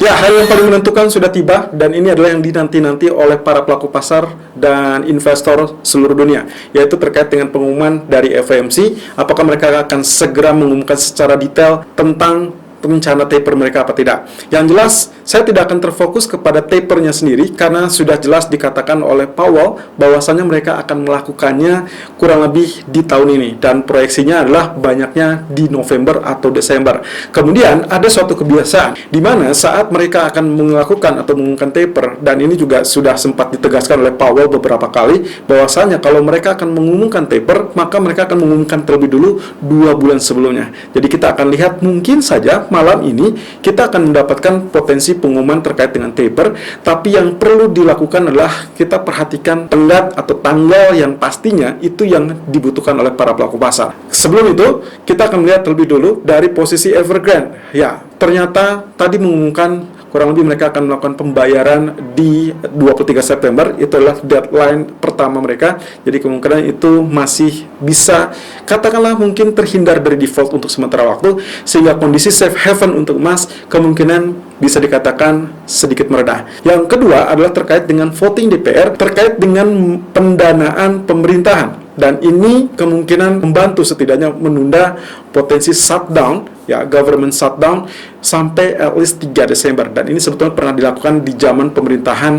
Ya, hari yang paling menentukan sudah tiba dan ini adalah yang dinanti-nanti oleh para pelaku pasar dan investor seluruh dunia, yaitu terkait dengan pengumuman dari FOMC, apakah mereka akan segera mengumumkan secara detail tentang rencana taper mereka apa tidak. Yang jelas, saya tidak akan terfokus kepada tapernya sendiri karena sudah jelas dikatakan oleh Powell bahwasannya mereka akan melakukannya kurang lebih di tahun ini dan proyeksinya adalah banyaknya di November atau Desember. Kemudian ada suatu kebiasaan di mana saat mereka akan melakukan atau mengumumkan taper, dan ini juga sudah sempat ditegaskan oleh Powell beberapa kali bahwasanya kalau mereka akan mengumumkan taper, maka mereka akan mengumumkan terlebih dulu 2 bulan sebelumnya. Jadi kita akan lihat mungkin saja malam ini kita akan mendapatkan potensi pengumuman terkait dengan taper, tapi yang perlu dilakukan adalah kita perhatikan tenggat atau tanggal yang pastinya itu yang dibutuhkan oleh para pelaku pasar. Sebelum itu, kita akan melihat terlebih dulu dari posisi Evergrande. Ya, ternyata tadi mengumumkan kurang lebih mereka akan melakukan pembayaran di 23 September, itu adalah deadline pertama mereka. Jadi kemungkinan itu masih bisa, katakanlah mungkin terhindar dari default untuk sementara waktu, sehingga kondisi safe haven untuk emas kemungkinan bisa dikatakan sedikit meredah. Yang kedua adalah terkait dengan voting DPR, terkait dengan pendanaan pemerintahan. Dan ini kemungkinan membantu setidaknya menunda potensi shutdown, ya, government shutdown sampai at least 3 Desember. Dan ini sebetulnya pernah dilakukan di zaman pemerintahan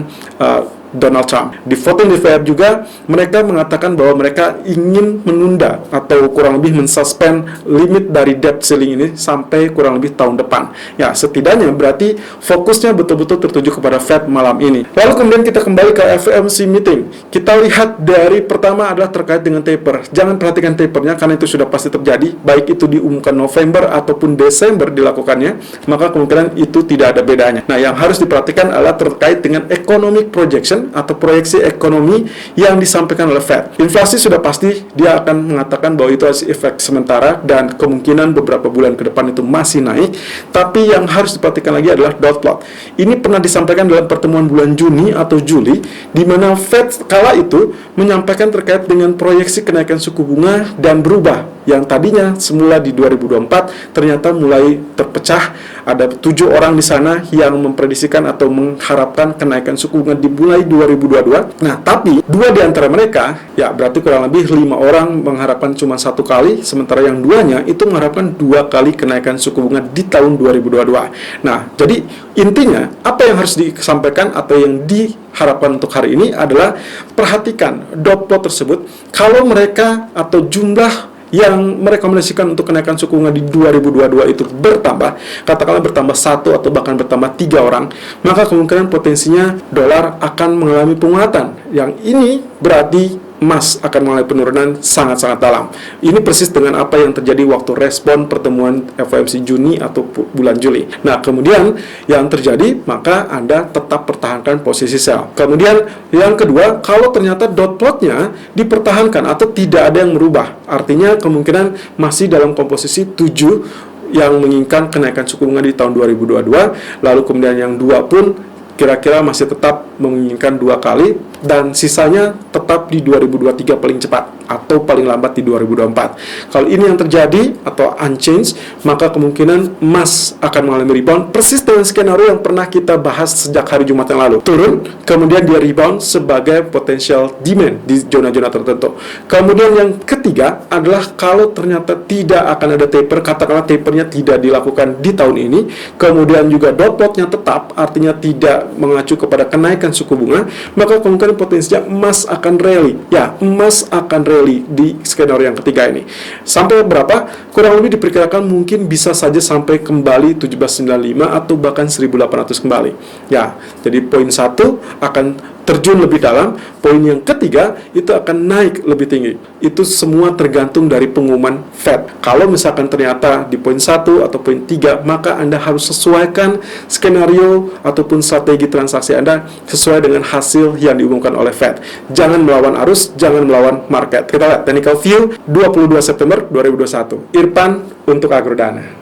Donald Trump. Di voting DPR juga mereka mengatakan bahwa mereka ingin menunda atau kurang lebih mensuspend limit dari debt ceiling ini sampai kurang lebih tahun depan. Ya, setidaknya berarti fokusnya betul-betul tertuju kepada Fed malam ini. Lalu kemudian kita kembali ke FOMC meeting. Kita lihat dari pertama adalah terkait dengan taper. Jangan perhatikan tapernya karena itu sudah pasti terjadi, baik itu diumumkan November ataupun Desember dilakukannya, maka kemungkinan itu tidak ada bedanya. Nah, yang harus diperhatikan adalah terkait dengan economic projection atau proyeksi ekonomi yang disampaikan oleh Fed. Inflasi sudah pasti dia akan mengatakan bahwa itu efek sementara dan kemungkinan beberapa bulan ke depan itu masih naik. Tapi yang harus diperhatikan lagi adalah dot plot. Ini pernah disampaikan dalam pertemuan bulan Juni atau Juli, di mana Fed kala itu menyampaikan terkait dengan proyeksi kenaikan suku bunga dan berubah. Yang tadinya semula di 2024 ternyata mulai terpecah. Ada 7 orang di sana yang memprediksikan atau mengharapkan kenaikan suku bunga dimulai 2022. Nah, tapi 2 di antara mereka, ya berarti kurang lebih 5 orang mengharapkan cuma 1 kali, sementara yang 2-nya itu mengharapkan 2 kali kenaikan suku bunga di tahun 2022. Nah, jadi intinya apa yang harus disampaikan atau yang diharapkan untuk hari ini adalah perhatikan dot plot tersebut. Kalau mereka atau jumlah yang merekomendasikan untuk kenaikan suku bunga di 2022 itu bertambah, katakanlah bertambah 1 atau bahkan bertambah 3 orang, maka kemungkinan potensinya dolar akan mengalami penguatan. Yang ini berarti emas akan mengalami penurunan sangat-sangat dalam. Ini persis dengan apa yang terjadi waktu respon pertemuan FOMC Juni atau bulan Juli. Nah, kemudian yang terjadi, maka Anda tetap pertahankan posisi sell. Kemudian yang kedua, kalau ternyata dot plotnya dipertahankan atau tidak ada yang merubah, artinya kemungkinan masih dalam komposisi 7 yang menginginkan kenaikan suku bunga di tahun 2022, lalu kemudian yang 2 pun kira-kira masih tetap menginginkan 2 kali, dan sisanya tetap di 2023 paling cepat atau paling lambat di 2024. Kalau ini yang terjadi atau unchanged, maka kemungkinan emas akan mengalami rebound persis dengan skenario yang pernah kita bahas sejak hari Jumat yang lalu. Turun, kemudian dia rebound sebagai potential demand di zona-zona tertentu. Kemudian yang ketiga adalah kalau ternyata tidak akan ada taper, katakanlah tapernya tidak dilakukan di tahun ini, kemudian juga dot plotnya tetap, artinya tidak mengacu kepada kenaikan suku bunga, maka kemungkinan potensinya emas akan rally. Ya, emas akan rally di skenario yang ketiga ini. Sampai berapa? Kurang lebih diperkirakan mungkin bisa saja sampai kembali 1795 atau bahkan 1800 kembali. Ya, jadi poin 1 akan terjun lebih dalam, poin yang ketiga itu akan naik lebih tinggi. Itu semua tergantung dari pengumuman Fed. Kalau misalkan ternyata di poin 1 atau poin 3, maka Anda harus sesuaikan skenario ataupun strategi transaksi Anda sesuai dengan hasil yang diumumkan oleh Fed. Jangan melawan arus, jangan melawan market. Kita lihat technical view 22 September 2021. Irfan untuk Agrodana.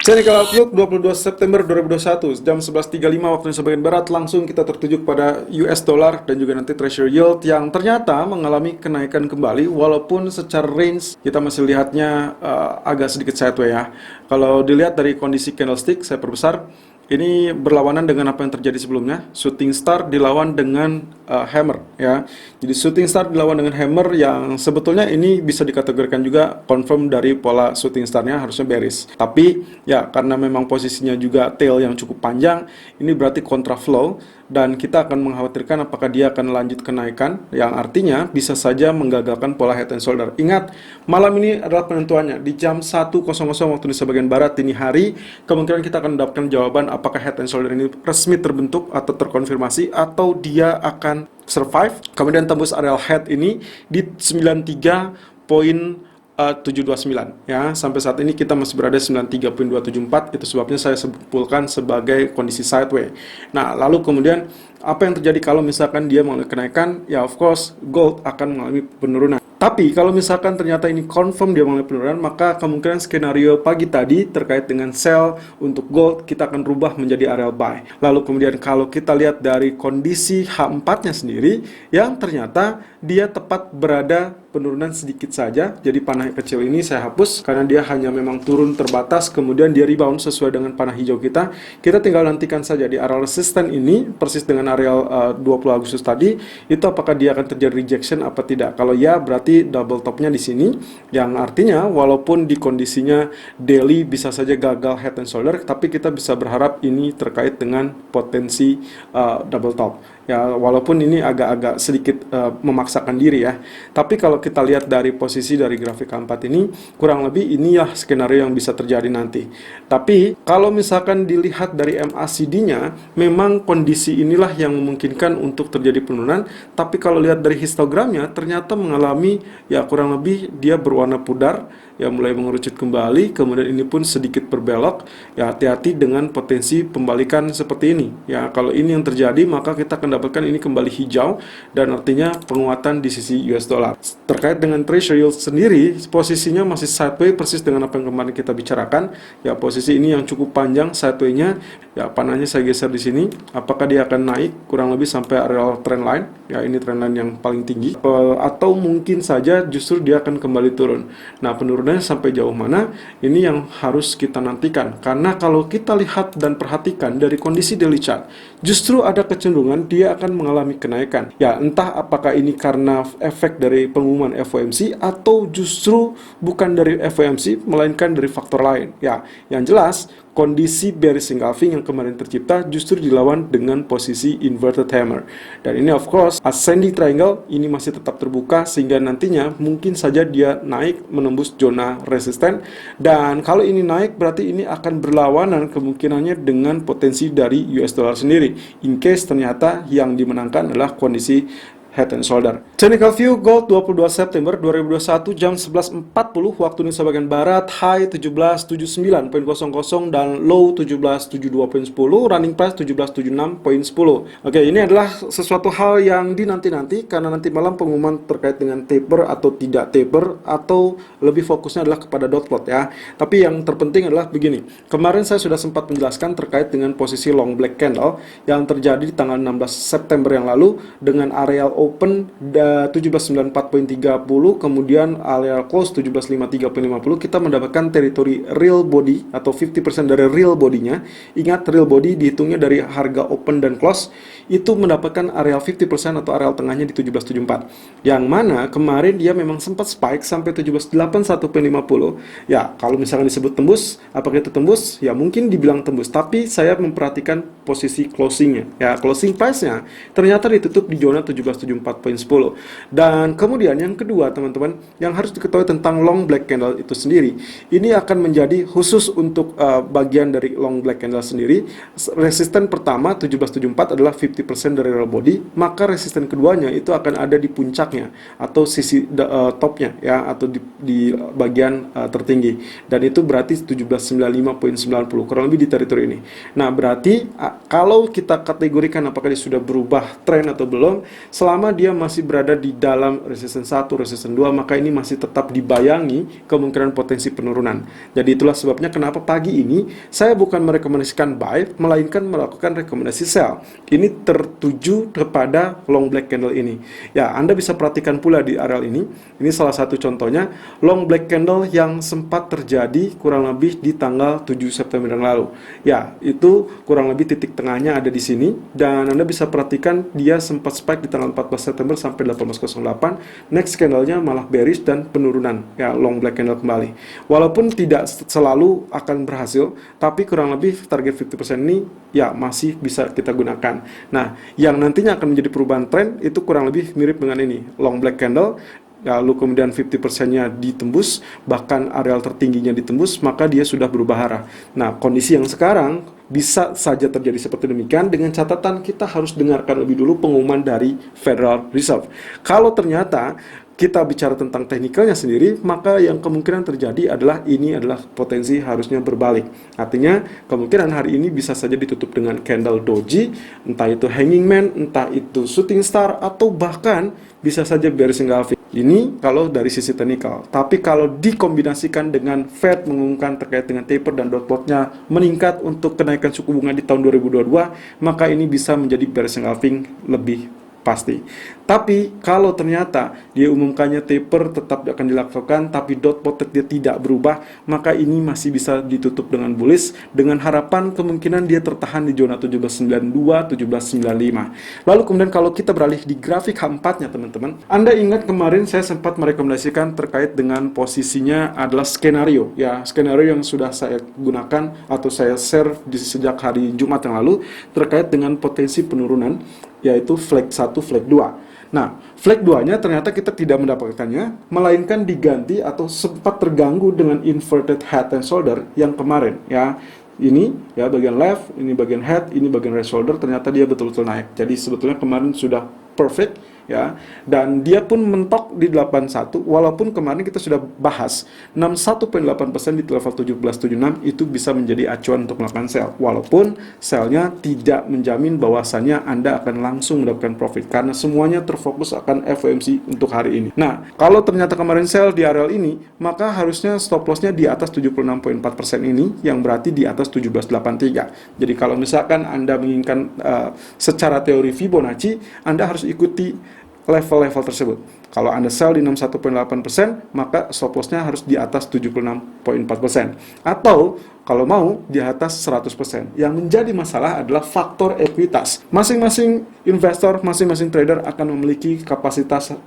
Technical Outlook 22 September 2021 jam 11.35 waktu Indonesia bagian Barat. Langsung kita tertuju pada US dollar dan juga nanti Treasury yield yang ternyata mengalami kenaikan kembali, walaupun secara range kita masih lihatnya agak sedikit sideways ya. Kalau dilihat dari kondisi candlestick, saya perbesar, ini berlawanan dengan apa yang terjadi sebelumnya. Shooting star dilawan dengan hammer ya. Jadi shooting star dilawan dengan hammer yang sebetulnya ini bisa dikategorikan juga confirm dari pola shooting starnya harusnya bearish. Tapi ya karena memang posisinya juga tail yang cukup panjang, ini berarti kontra flow dan kita akan mengkhawatirkan apakah dia akan lanjut kenaikan yang artinya bisa saja menggagalkan pola head and shoulder. Ingat, malam ini adalah penentuannya di jam 1.00 waktu Indonesia bagian Barat dini hari. Kemungkinan kita akan mendapatkan jawaban apakah head and shoulder ini resmi terbentuk atau terkonfirmasi atau dia akan survive kemudian tembus areal head ini di 93.729 ya. Sampai saat ini kita masih berada 93.274, itu sebabnya saya simpulkan sebagai kondisi sideways. Nah, lalu kemudian apa yang terjadi kalau misalkan dia mengalami kenaikan? Ya of course gold akan mengalami penurunan. Tapi kalau misalkan ternyata ini confirm dia mengalami penurunan, maka kemungkinan skenario pagi tadi terkait dengan sell untuk gold kita akan rubah menjadi area buy. Lalu kemudian kalau kita lihat dari kondisi H4-nya sendiri, yang ternyata dia tepat berada penurunan sedikit saja. Jadi panah kecil ini saya hapus karena dia hanya memang turun terbatas, kemudian dia rebound sesuai dengan panah hijau kita. Kita tinggal nantikan saja di area resisten ini persis dengan area 20 Agustus tadi, itu apakah dia akan terjadi rejection apa tidak. Kalau ya berarti double topnya di sini, yang artinya walaupun di kondisinya daily bisa saja gagal head and shoulder, tapi kita bisa berharap ini terkait dengan potensi double top ya, walaupun ini agak-agak sedikit memaksakan diri ya. Tapi kalau kita lihat dari posisi dari grafik K4 ini, kurang lebih inilah skenario yang bisa terjadi nanti. Tapi kalau misalkan dilihat dari MACD-nya, memang kondisi inilah yang memungkinkan untuk terjadi penurunan. Tapi kalau lihat dari histogramnya, ternyata mengalami ya kurang lebih dia berwarna pudar ya, mulai mengerucut kembali, kemudian ini pun sedikit berbelok ya. Hati-hati dengan potensi pembalikan seperti ini ya. Kalau ini yang terjadi, maka kita akan dapatkan ini kembali hijau dan artinya penguatan di sisi US dollar. Terkait dengan Treasury yield sendiri, posisinya masih sideways persis dengan apa yang kemarin kita bicarakan ya. Posisi ini yang cukup panjang sideways-nya ya, panahnya saya geser di sini. Apakah dia akan naik kurang lebih sampai area trend line ya, ini trend line yang paling tinggi, atau mungkin saja justru dia akan kembali turun. Nah, penurunannya sampai jauh mana, ini yang harus kita nantikan. Karena kalau kita lihat dan perhatikan dari kondisi daily chart, justru ada kecenderungan dia akan mengalami kenaikan ya. Entah apakah ini karena efek dari pengumuman FOMC atau justru bukan dari FOMC melainkan dari faktor lain ya. Yang jelas kondisi bearish engulfing yang kemarin tercipta justru dilawan dengan posisi inverted hammer. Dan ini of course ascending triangle ini masih tetap terbuka sehingga nantinya mungkin saja dia naik menembus zona resisten. Dan kalau ini naik berarti ini akan berlawanan kemungkinannya dengan potensi dari US dollar sendiri. In case ternyata yang dimenangkan adalah kondisi head and shoulder. Technical view gold 22 September 2021 jam 11.40 waktu Indonesia bagian Barat, high 1779.00 dan low 1772.10, running price 1776.10. Oke, ini adalah sesuatu hal yang dinanti-nanti karena nanti malam pengumuman terkait dengan taper atau tidak taper, atau lebih fokusnya adalah kepada dot plot ya. Tapi yang terpenting adalah begini. Kemarin saya sudah sempat menjelaskan terkait dengan posisi long black candle yang terjadi di tanggal 16 September yang lalu dengan areal open 1794.30, kemudian area close 1753.50, kita mendapatkan teritori real body atau 50% dari real bodinya. Ingat, real body dihitungnya dari harga open dan close, itu mendapatkan area 50% atau area tengahnya di 1774, yang mana kemarin dia memang sempat spike sampai 1781.50 ya. Kalau misalkan disebut tembus, apakah itu tembus? Ya mungkin dibilang tembus, tapi saya memperhatikan posisi closingnya ya. Closing price-nya ternyata ditutup di zona 1774.10. Dan kemudian yang kedua teman-teman, yang harus diketahui tentang long black candle itu sendiri, ini akan menjadi khusus untuk bagian dari long black candle sendiri. Resisten pertama 1774 adalah 50% dari real body, maka resisten keduanya itu akan ada di puncaknya atau sisi topnya ya, atau di bagian tertinggi, dan itu berarti 1795.90, kurang lebih di teritori ini. Nah berarti kalau kita kategorikan apakah dia sudah berubah tren atau belum, selama selama dia masih berada di dalam resistance 1, resistance 2, maka ini masih tetap dibayangi kemungkinan potensi penurunan. Jadi itulah sebabnya kenapa pagi ini saya bukan merekomendasikan buy, melainkan melakukan rekomendasi sell. Ini tertuju kepada long black candle ini. Ya, Anda bisa perhatikan pula di area ini. Ini salah satu contohnya long black candle yang sempat terjadi kurang lebih di tanggal 7 September yang lalu. Ya, itu kurang lebih titik tengahnya ada di sini, dan Anda bisa perhatikan dia sempat spike di tanggal 14 September sampai 18.08. Next candlenya malah bearish dan penurunan, ya, long black candle kembali. Walaupun tidak selalu akan berhasil, tapi kurang lebih target 50% ini ya masih bisa kita gunakan. Nah, yang nantinya akan menjadi perubahan tren itu kurang lebih mirip dengan ini, long black candle, lalu kemudian 50%-nya ditembus, bahkan areal tertingginya ditembus, maka dia sudah berubah arah. Nah, kondisi yang sekarang bisa saja terjadi seperti demikian, dengan catatan kita harus dengarkan lebih dulu pengumuman dari Federal Reserve. Kalau ternyata kita bicara tentang teknikalnya sendiri, maka yang kemungkinan terjadi adalah ini adalah potensi harusnya berbalik. Artinya kemungkinan hari ini bisa saja ditutup dengan candle doji, entah itu hanging man, entah itu shooting star, atau bahkan bisa saja bearish engulfing. Ini kalau dari sisi teknikal. Tapi kalau dikombinasikan dengan Fed mengumumkan terkait dengan taper dan dot plotnya meningkat untuk kenaikan suku bunga di tahun 2022, maka ini bisa menjadi bearish engulfing lebih pasti. Tapi kalau ternyata dia umumkannya taper tetap akan dilakukan, tapi dot plot dia tidak berubah, maka ini masih bisa ditutup dengan bullish, dengan harapan kemungkinan dia tertahan di zona 1792, 1795. Lalu kemudian kalau kita beralih di grafik H4-nya teman-teman, Anda ingat kemarin saya sempat merekomendasikan terkait dengan posisinya adalah skenario, ya, skenario yang sudah saya gunakan atau saya share di sejak hari Jumat yang lalu terkait dengan potensi penurunan, yaitu flag 1, flag 2. Nah, flag 2-nya ternyata kita tidak mendapatkannya, melainkan diganti atau sempat terganggu dengan inverted head and shoulder yang kemarin, ya. Ini ya bagian left, ini bagian head, ini bagian right shoulder, ternyata dia betul-betul naik. Jadi sebetulnya kemarin sudah perfect, ya, dan dia pun mentok di 81, walaupun kemarin kita sudah bahas 61,8% di level 1776 itu bisa menjadi acuan untuk melakukan sell, walaupun sellnya tidak menjamin bahwasannya Anda akan langsung mendapatkan profit, karena semuanya terfokus akan FOMC untuk hari ini. Nah, kalau ternyata kemarin sell di area ini, maka harusnya stop lossnya di atas 76,4% ini, yang berarti di atas 1783. Jadi kalau misalkan Anda menginginkan secara teori Fibonacci, Anda harus ikuti level-level tersebut. Kalau Anda sell di 61,8%, maka stop loss-nya harus di atas 76,4%. Atau kalau mau di atas 100%. Yang menjadi masalah adalah faktor ekuitas. Masing-masing investor, masing-masing trader akan memiliki kapasitas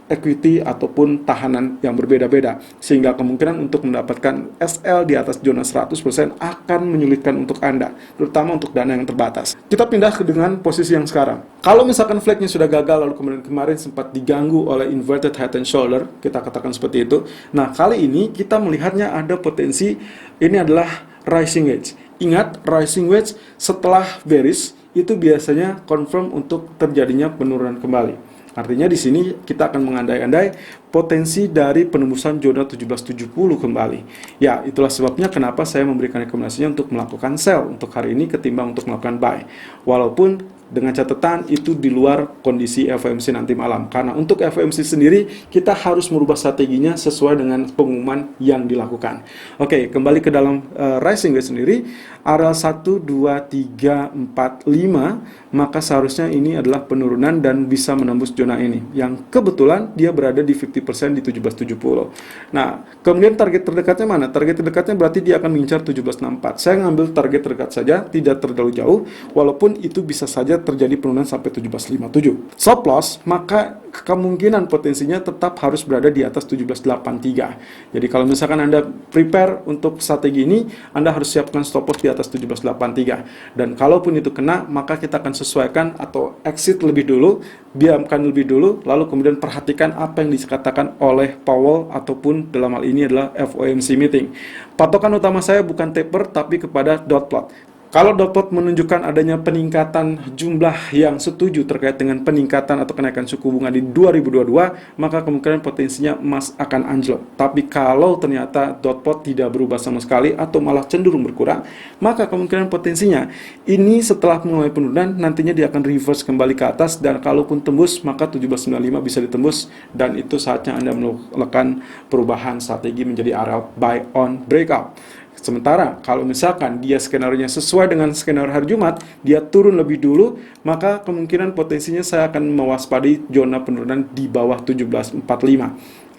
equity ataupun tahanan yang berbeda-beda. Sehingga kemungkinan untuk mendapatkan SL di atas zona 100% akan menyulitkan untuk Anda, terutama untuk dana yang terbatas. Kita pindah ke dengan posisi yang sekarang. Kalau misalkan flag-nya sudah gagal, lalu kemudian kemarin sempat diganggu oleh inverted head and shoulder, kita katakan seperti itu. Nah, kali ini kita melihatnya ada potensi, ini adalah rising wedge. Ingat, rising wedge setelah bearish itu biasanya confirm untuk terjadinya penurunan kembali. Artinya di sini kita akan mengandai-andai potensi dari penembusan zona 1770 kembali. Ya, itulah sebabnya kenapa saya memberikan rekomendasinya untuk melakukan sell untuk hari ini ketimbang untuk melakukan buy. Walaupun dengan catatan itu di luar kondisi FOMC nanti malam. Karena untuk FOMC sendiri kita harus merubah strateginya sesuai dengan pengumuman yang dilakukan. Oke, kembali ke dalam rising wedge sendiri, area 1, 2, 3, 4, 5, maka seharusnya ini adalah penurunan dan bisa menembus zona ini. Yang kebetulan dia berada di 50% di 1770. Nah, kemudian target terdekatnya mana? Target terdekatnya berarti dia akan mengincar 1764. Saya ngambil target terdekat saja, tidak terlalu jauh, walaupun itu bisa saja terjadi penurunan sampai 1757. Stop loss, maka kemungkinan potensinya tetap harus berada di atas 1783. Jadi kalau misalkan Anda prepare untuk strategi ini, Anda harus siapkan stop loss di atas 1783. Dan kalaupun itu kena, maka kita akan sesuaikan atau exit lebih dulu, diamkan lebih dulu, lalu kemudian perhatikan apa yang dikatakan oleh Powell ataupun dalam hal ini adalah FOMC meeting. Patokan utama saya bukan taper tapi kepada dot plot. Kalau dapat menunjukkan adanya peningkatan jumlah yang setuju terkait dengan peningkatan atau kenaikan suku bunga di 2022, maka kemungkinan potensinya emas akan anjlok. Tapi kalau ternyata dot plot tidak berubah sama sekali atau malah cenderung berkurang, maka kemungkinan potensinya ini setelah mulai penurunan nantinya dia akan reverse kembali ke atas, dan kalaupun tembus maka 1795 bisa ditembus, dan itu saatnya Anda melakukan perubahan strategi menjadi area buy on breakout. Sementara kalau misalkan dia skenario-nya sesuai dengan skenario hari Jumat, dia turun lebih dulu, maka kemungkinan potensinya saya akan mewaspadai zona penurunan di bawah 1745.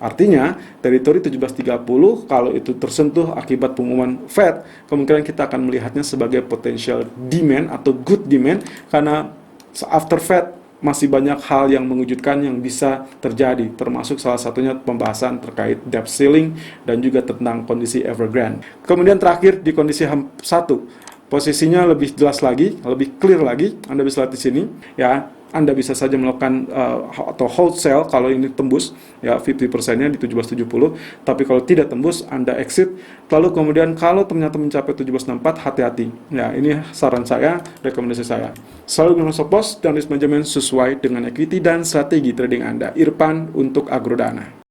Artinya, teritori 1730 kalau itu tersentuh akibat pengumuman Fed, kemungkinan kita akan melihatnya sebagai potential demand atau good demand, karena after Fed masih banyak hal yang mengejutkan yang bisa terjadi, termasuk salah satunya pembahasan terkait debt ceiling dan juga tentang kondisi Evergrande. Kemudian terakhir di kondisi HAM1, posisinya lebih jelas lagi, lebih clear lagi. Anda bisa lihat di sini, ya. Anda bisa saja melakukan atau hold sell kalau ini tembus, ya 50%-nya di 1770. Tapi kalau tidak tembus, Anda exit. Lalu kemudian kalau ternyata mencapai 1764, hati-hati. Ya, ini saran saya, rekomendasi saya. Selalu gunakan stop loss dan risk management sesuai dengan equity dan strategi trading Anda. Irfan untuk Agrodana.